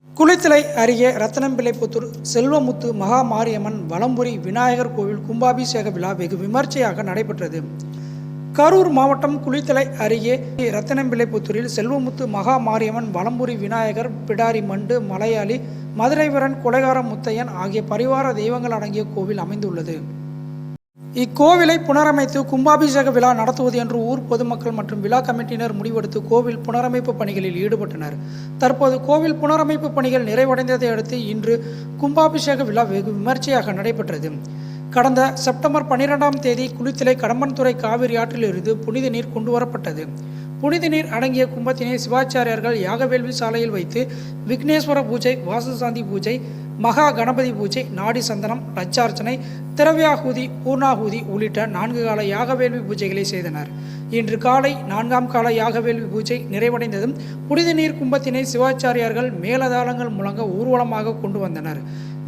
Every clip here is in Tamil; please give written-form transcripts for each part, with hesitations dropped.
குளித்தலை அருகே ரத்தனம்பிள்ளைபுத்தூர் செல்வமுத்து மகா மாரியம்மன் வலம்புரி விநாயகர் கோவில் கும்பாபிஷேக விழா வெகு விமர்சையாக நடைபெற்றது. கரூர் மாவட்டம் குளித்தலை அருகே ரத்தனம்பிள்ளைபுத்தூரில் செல்வமுத்து மகா மாரியம்மன் வலம்புரி விநாயகர் பிடாரி மண்டு மலையாளி மதுரை வீரன் கொலைகார முத்தையன் ஆகிய பரிவார தெய்வங்கள் அடங்கிய கோவில் அமைந்துள்ளது. இக்கோவிலை புனரமைத்து கும்பாபிஷேக விழா நடத்துவது என்று ஊர் பொதுமக்கள் மற்றும் விழா கமிட்டியினர் முடிவெடுத்து கோவில் புனரமைப்பு பணிகளில் ஈடுபட்டனர். தற்போது கோவில் புனரமைப்பு பணிகள் நிறைவடைந்ததை அடுத்து இன்று கும்பாபிஷேக விழா வெகு விமர்சையாக நடைபெற்றது. கடந்த செப்டம்பர் 12ஆம் தேதி குளித்தலை கடம்பன்துறை காவிரி ஆற்றிலிருந்து புனித நீர் கொண்டுவரப்பட்டது. புனித நீர் அடங்கிய கும்பத்தினை சிவாச்சாரியார்கள் யாகவேள்வி சாலையில் வைத்து விக்னேஸ்வர பூஜை, வாசுசாந்தி பூஜை, மகா கணபதி பூஜை, நாடி சந்தனம், லட்சார்ச்சனை, திரவியாகூதி, பூர்ணாகூதி உள்ளிட்ட 4 கால யாகவேள்வி பூஜைகளை செய்தனர். இன்று காலை 4ஆம் கால யாகவேள்வி பூஜை நிறைவடைந்ததும் புனித நீர் கும்பத்தினை சிவாச்சாரியார்கள் மேலதாளங்கள் முழங்க ஊர்வலமாக கொண்டு வந்தனர்.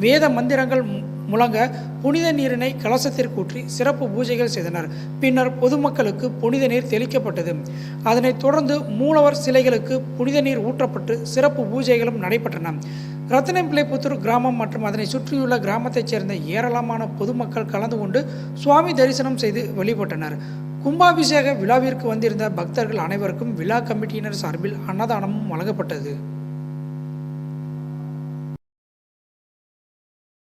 வேத மந்திரங்கள் முழங்க புனித நீரினை கலசத்திற்கூற்றி சிறப்பு பூஜைகள் செய்தனர். பின்னர் பொதுமக்களுக்கு புனித நீர் தெளிக்கப்பட்டது. அதனைத் தொடர்ந்து மூலவர் சிலைகளுக்கு புனித நீர் ஊற்றப்பட்டு சிறப்பு பூஜைகளும் நடைபெற்றன. ரத்தனம்பிள்ளைபுத்தூர் கிராமம் மற்றும் அதனை சுற்றியுள்ள கிராமத்தைச் சேர்ந்த ஏராளமான பொதுமக்கள் கலந்து கொண்டு சுவாமி தரிசனம் செய்து வழிபட்டனர். கும்பாபிஷேக விழாவிற்கு வந்திருந்த பக்தர்கள் அனைவருக்கும் விழா கமிட்டியினர் சார்பில் அன்னதானமும் வழங்கப்பட்டது.